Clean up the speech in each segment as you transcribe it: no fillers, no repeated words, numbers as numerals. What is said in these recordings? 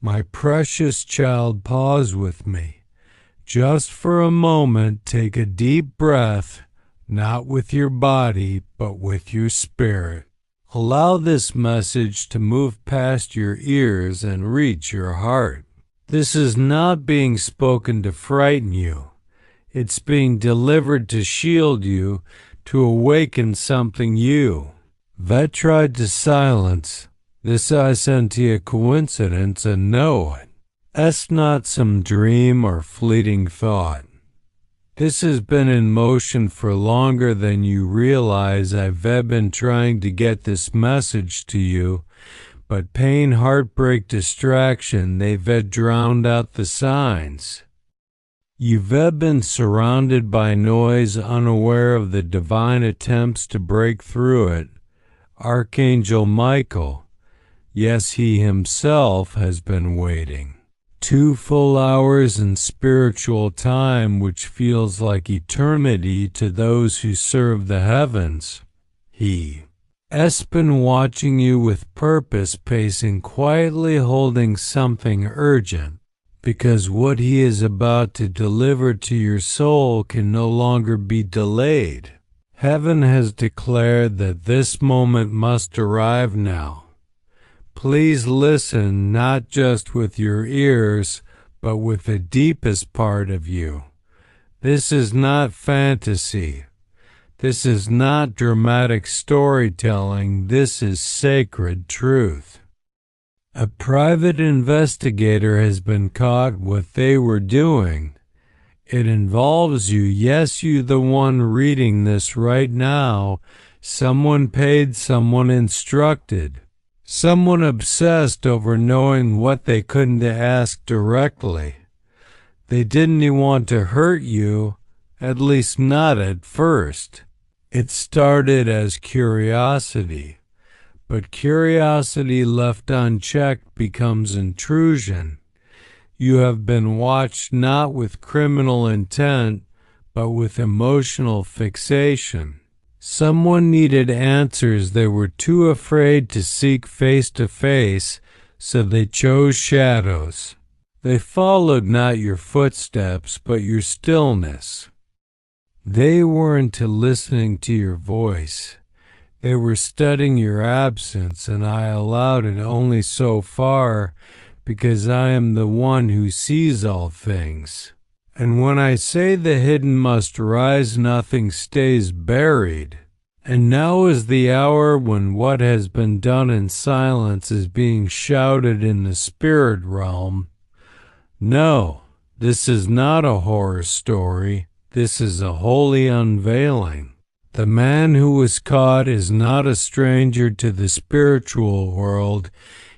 My precious child, pause with me. Just for a moment, take a deep breath, not with your body, but with your spirit. Allow this message to move past your ears and reach your heart. This is not being spoken to frighten you. It's being delivered to shield you, to awaken something you that tried to silence. This isn't a coincidence, and know it. It's not some dream or fleeting thought. This has been in motion for longer than you realize. I've been trying to get this message to you, but pain, heartbreak, distraction, they've drowned out the signs. You've been surrounded by noise, unaware of the divine attempts to break through it. Archangel Michael, yes, he himself has been waiting. 2 full hours in spiritual time, which feels like eternity to those who serve the heavens. He has been watching you with purpose, pacing quietly, holding something urgent, because what he is about to deliver to your soul can no longer be delayed. Heaven has declared that this moment must arrive now. Please listen, not just with your ears, but with the deepest part of you. This is not fantasy. This is not dramatic storytelling. This is sacred truth. A private investigator has been caught what they were doing. It involves you, yes, you the one reading this right now. Someone paid, someone instructed. Someone obsessed over knowing what they couldn't ask directly. They didn't want to hurt you, at least not at first. It started as curiosity, but curiosity left unchecked becomes intrusion. You have been watched not with criminal intent, but with emotional fixation. Someone needed answers they were too afraid to seek face to face, so they chose shadows. They followed not your footsteps, but your stillness. They weren't listening to your voice. They were studying your absence, and I allowed it only so far, because I am the one who sees all things. And when I say the hidden must rise, nothing stays buried. And now is the hour when what has been done in silence is being shouted in the spirit realm. No, this is not a horror story. This is a holy unveiling. The man who was caught is not a stranger to the spiritual world.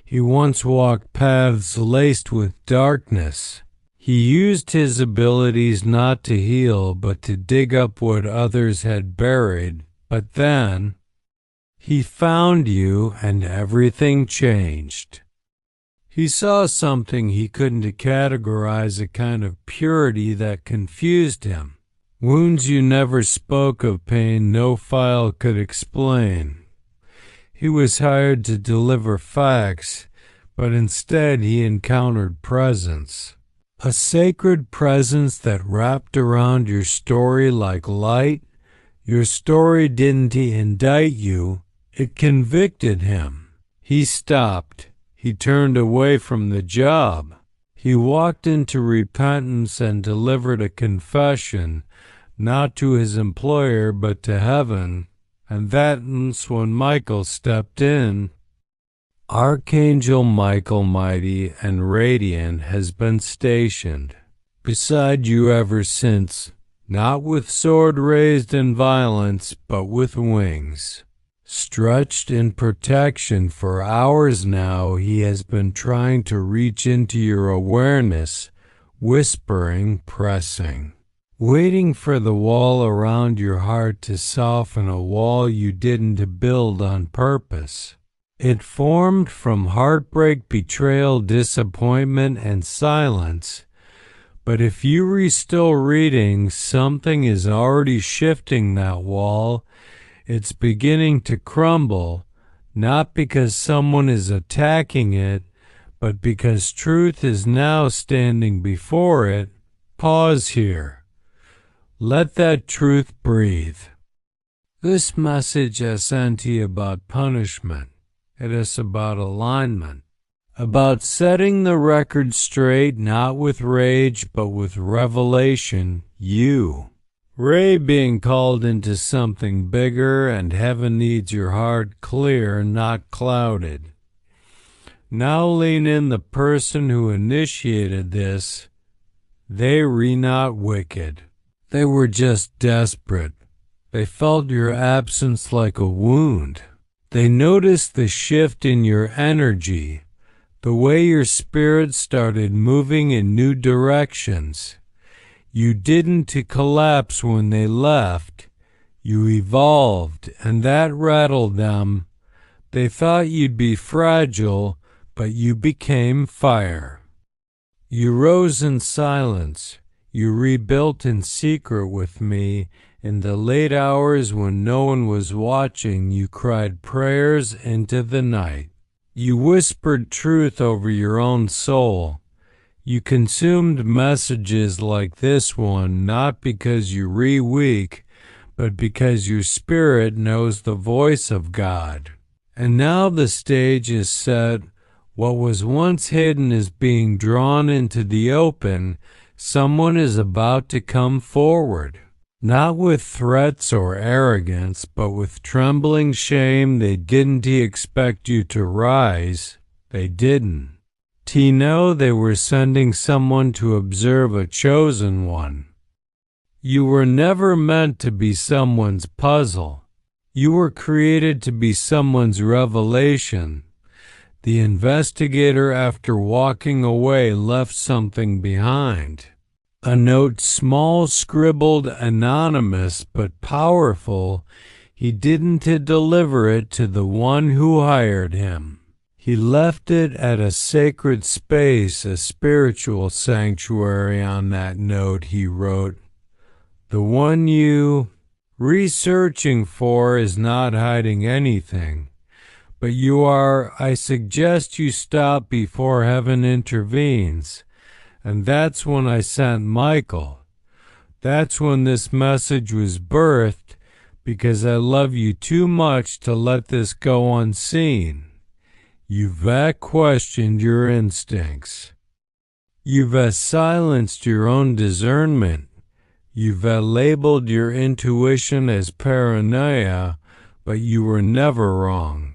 He once walked paths laced with darkness. He used his abilities not to heal, but to dig up what others had buried. But then, he found you, and everything changed. He saw something he couldn't categorize, a kind of purity that confused him. Wounds you never spoke of, pain no file could explain. He was hired to deliver facts, but instead he encountered presence. A sacred presence that wrapped around your story like light. Your story didn't indict you, it convicted him. He stopped. He turned away from the job. He walked into repentance and delivered a confession, not to his employer but to heaven. And that's when Michael stepped in. Archangel Michael, mighty and radiant, has been stationed beside you ever since, not with sword raised in violence, but with wings. Stretched in protection for hours now, he has been trying to reach into your awareness, whispering, pressing, waiting for the wall around your heart to soften, a wall you didn't build on purpose. It formed from heartbreak, betrayal, disappointment, and silence. But if you were still reading, something is already shifting that wall. It's beginning to crumble, not because someone is attacking it, but because truth is now standing before it, pause here. Let that truth breathe. This message isn't about punishment. It is about alignment, about setting the record straight, not with rage, but with revelation. Ray being called into something bigger, and heaven needs your heart clear, not clouded. Now lean in the person who initiated this. They were not wicked. They were just desperate. They felt your absence like a wound. They noticed the shift in your energy, the way your spirit started moving in new directions. You didn't collapse when they left. You evolved, and that rattled them. They thought you'd be fragile, but you became fire. You rose in silence. You rebuilt in secret with me. In the late hours when no one was watching, you cried prayers into the night. You whispered truth over your own soul. You consumed messages like this one, not because you were weak, but because your spirit knows the voice of God. And now the stage is set. What was once hidden is being drawn into the open. Someone is about to come forward, not with threats or arrogance, but with trembling shame. They didn't expect you to rise. They didn't. Know they were sending someone to observe a chosen one. You were never meant to be someone's puzzle. You were created to be someone's revelation. The investigator, after walking away, left something behind. A note, small, scribbled, anonymous, but powerful. He didn't deliver it to the one who hired him. He left it at a sacred space, a spiritual sanctuary. On that note, he wrote, "The one you researching for is not hiding anything, but you are. I suggest you stop before heaven intervenes." And that's when I sent Michael. That's when this message was birthed, because I love you too much to let this go unseen. You've questioned your instincts. You've silenced your own discernment. You've labeled your intuition as paranoia, but you were never wrong.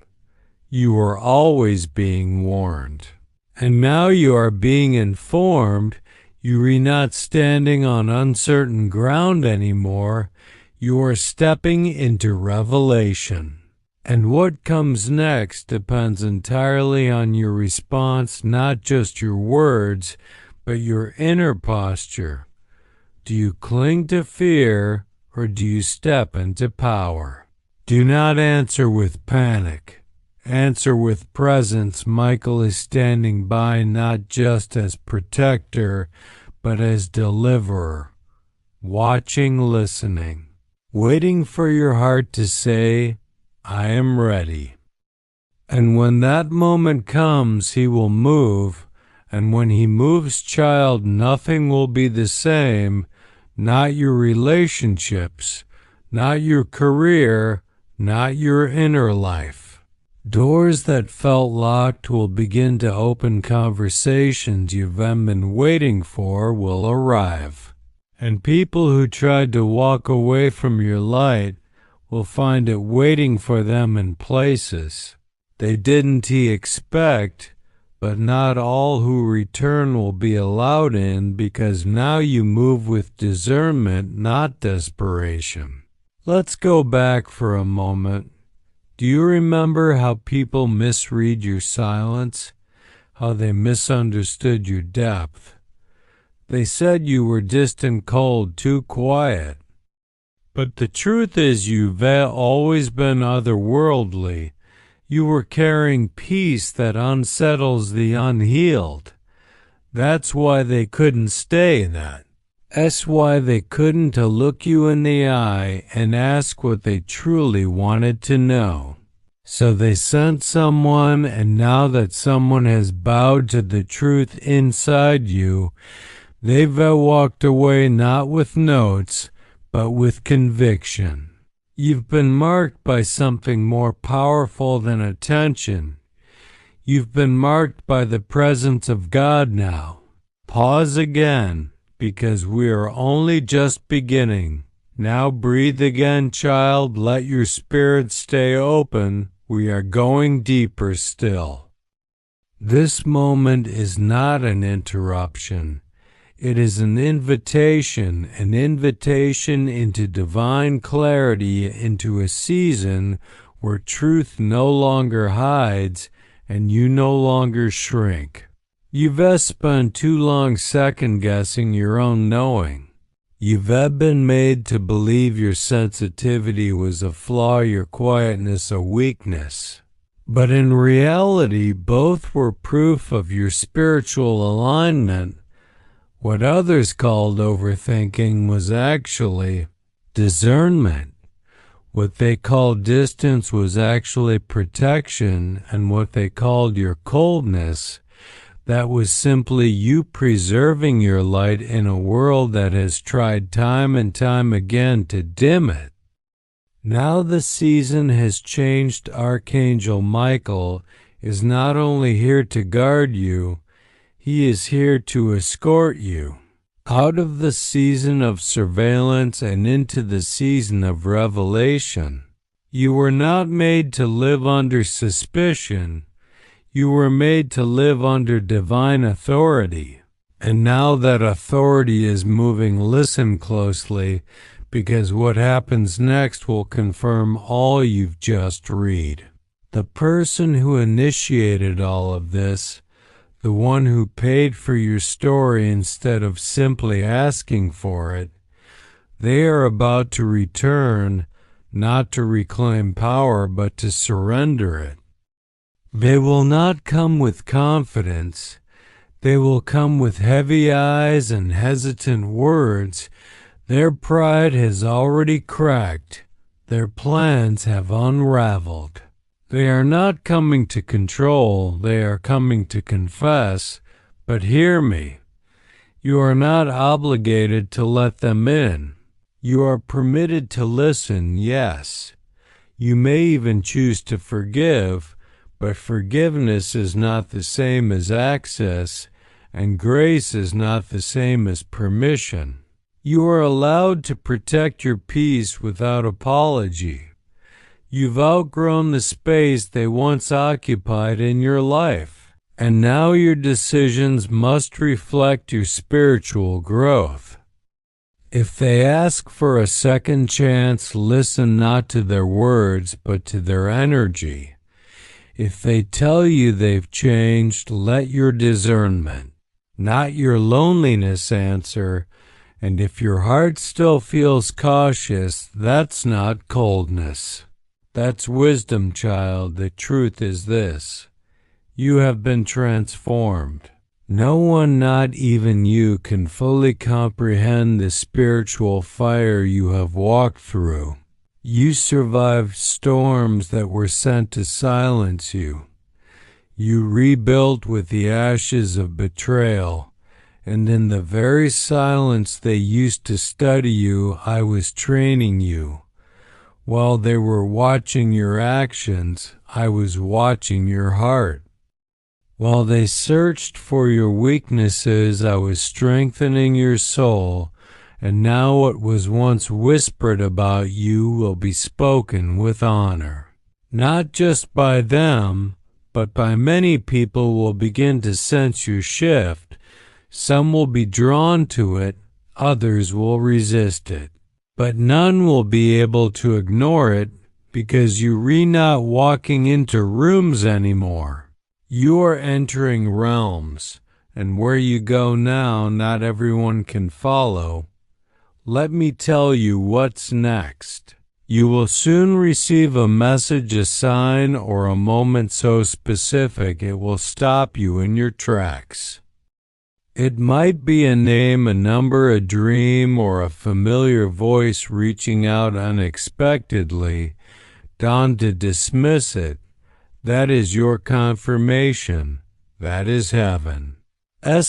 You were always being warned. And now you are being informed. You are not standing on uncertain ground anymore. You are stepping into revelation. And what comes next depends entirely on your response, not just your words, but your inner posture. Do you cling to fear, or do you step into power? Do not answer with panic. Answer with presence. Michael is standing by, not just as protector, but as deliverer, watching, listening, waiting for your heart to say, "I am ready." And when that moment comes, he will move, and when he moves, child, nothing will be the same, not your relationships, not your career, not your inner life. Doors that felt locked will begin to open. Conversations you've been waiting for will arrive. And people who tried to walk away from your light will find it waiting for them in places they didn't expect, but not all who return will be allowed in, because now you move with discernment, not desperation. Let's go back for a moment. Do you remember how people misread your silence? How they misunderstood your depth? They said you were distant, cold, too quiet. But the truth is you've always been otherworldly. You were carrying peace that unsettles the unhealed. That's why they couldn't stay that. That's why they couldn't look you in the eye and ask what they truly wanted to know. So they sent someone, and now that someone has bowed to the truth inside you, they've walked away not with notes, but with conviction. You've been marked by something more powerful than attention. You've been marked by the presence of God now. Pause again, because we are only just beginning. Now breathe again, child. Let your spirit stay open. We are going deeper still. This moment is not an interruption. It is an invitation into divine clarity, into a season where truth no longer hides and you no longer shrink. You've spent too long second-guessing your own knowing. You've been made to believe your sensitivity was a flaw, your quietness a weakness. But in reality, both were proof of your spiritual alignment. What others called overthinking was actually discernment. What they called distance was actually protection, and what they called your coldness, that was simply you preserving your light in a world that has tried time and time again to dim it. Now the season has changed. Archangel Michael is not only here to guard you, he is here to escort you out of the season of surveillance and into the season of revelation. You were not made to live under suspicion. You were made to live under divine authority. And now that authority is moving, listen closely, because what happens next will confirm all you've just read. The person who initiated all of this, the one who paid for your story instead of simply asking for it, they are about to return, not to reclaim power, but to surrender it. They will not come with confidence. They will come with heavy eyes and hesitant words. Their pride has already cracked. Their plans have unraveled. They are not coming to control. They are coming to confess. But hear me. You are not obligated to let them in. You are permitted to listen, yes. You may even choose to forgive, but forgiveness is not the same as access, and grace is not the same as permission. You are allowed to protect your peace without apology. You've outgrown the space they once occupied in your life, and now your decisions must reflect your spiritual growth. If they ask for a second chance, listen not to their words, but to their energy. If they tell you they've changed, let your discernment, not your loneliness, answer. And if your heart still feels cautious, that's not coldness. That's wisdom, child. The truth is this: you have been transformed. No one, not even you, can fully comprehend the spiritual fire you have walked through. You survived storms that were sent to silence you. You rebuilt with the ashes of betrayal, and in the very silence they used to study you, I was training you. While they were watching your actions, I was watching your heart. While they searched for your weaknesses, I was strengthening your soul. And now what was once whispered about you will be spoken with honor. Not just by them, but by many people will begin to sense your shift. Some will be drawn to it, others will resist it. But none will be able to ignore it, because you are not walking into rooms anymore. You are entering realms, and where you go now, not everyone can follow. Let me tell you what's next. You will soon receive a message, a sign, or a moment so specific it will stop you in your tracks. It might be a name, a number, a dream, or a familiar voice reaching out unexpectedly Don't dismiss it. That is your confirmation. That is heaven's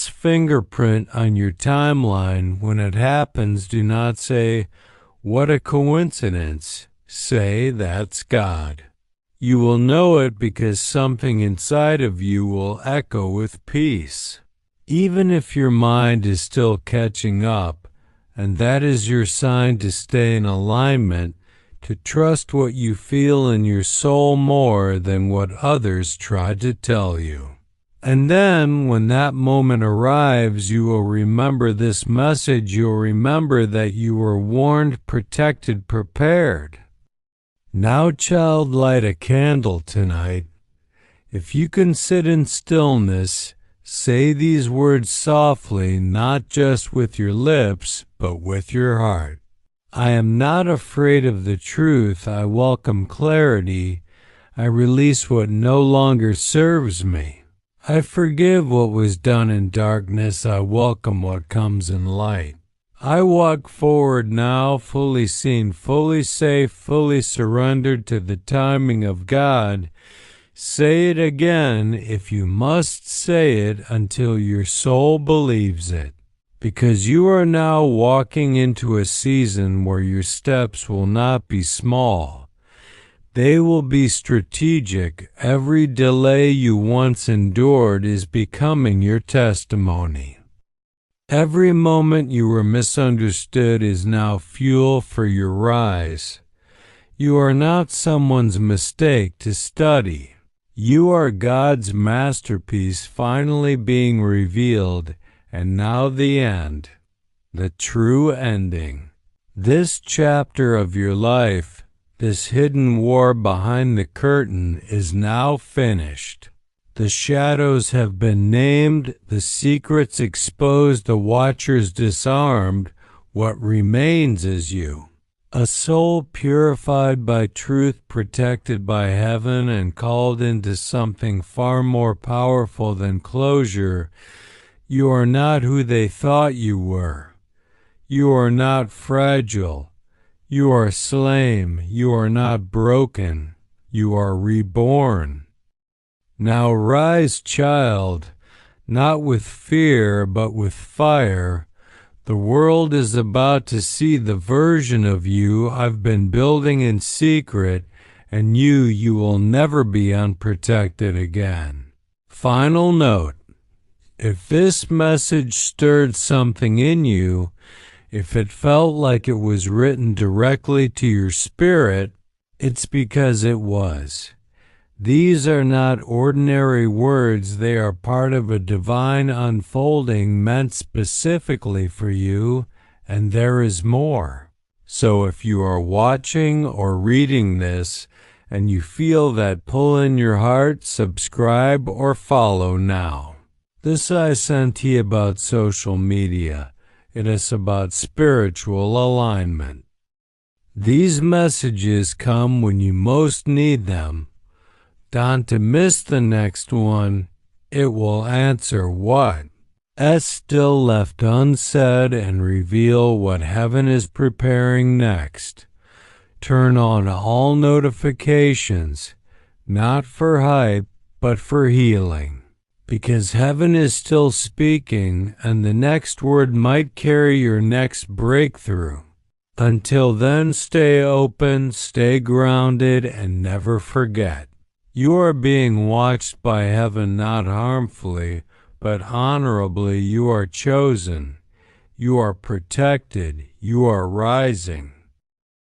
fingerprint on your timeline. When it happens, do not say, "What a coincidence." Say, "That's God." You will know it because something inside of you will echo with peace. Even if your mind is still catching up, and that is your sign to stay in alignment, to trust what you feel in your soul more than what others try to tell you. And then, when that moment arrives, you will remember this message. You'll remember that you were warned, protected, prepared. Now, child, light a candle tonight. If you can sit in stillness, say these words softly, not just with your lips, but with your heart. I am not afraid of the truth. I welcome clarity. I release what no longer serves me. I forgive what was done in darkness. I welcome what comes in light. I walk forward now, fully seen, fully safe, fully surrendered to the timing of God. Say it again if you must say it until your soul believes it. Because you are now walking into a season where your steps will not be small. They will be strategic. Every delay you once endured is becoming your testimony. Every moment you were misunderstood is now fuel for your rise. You are not someone's mistake to study. You are God's masterpiece finally being revealed, and now the end, the true ending. This chapter of your life, this hidden war behind the curtain, is now finished. The shadows have been named, the secrets exposed, the watchers disarmed. What remains is you. A soul purified by truth, protected by heaven, and called into something far more powerful than closure. You are not who they thought you were. You are not fragile. You are slain. You are not broken. You are reborn. Now rise, child, not with fear, but with fire. The world is about to see the version of you I've been building in secret, and you will never be unprotected again. Final note. If this message stirred something in you, if it felt like it was written directly to your spirit, it's because it was. These are not ordinary words. They are part of a divine unfolding meant specifically for you, and there is more. So if you are watching or reading this and you feel that pull in your heart, subscribe or follow now. This I sent to you about social media. It is about spiritual alignment. These messages come when you most need them. Don't miss the next one. It will answer what is still left unsaid and reveal what heaven is preparing next. Turn on all notifications, not for hype, but for healing. Because heaven is still speaking, and the next word might carry your next breakthrough. Until then, stay open, stay grounded, and never forget. You are being watched by heaven, not harmfully, but honorably. You are chosen. You are protected. You are rising.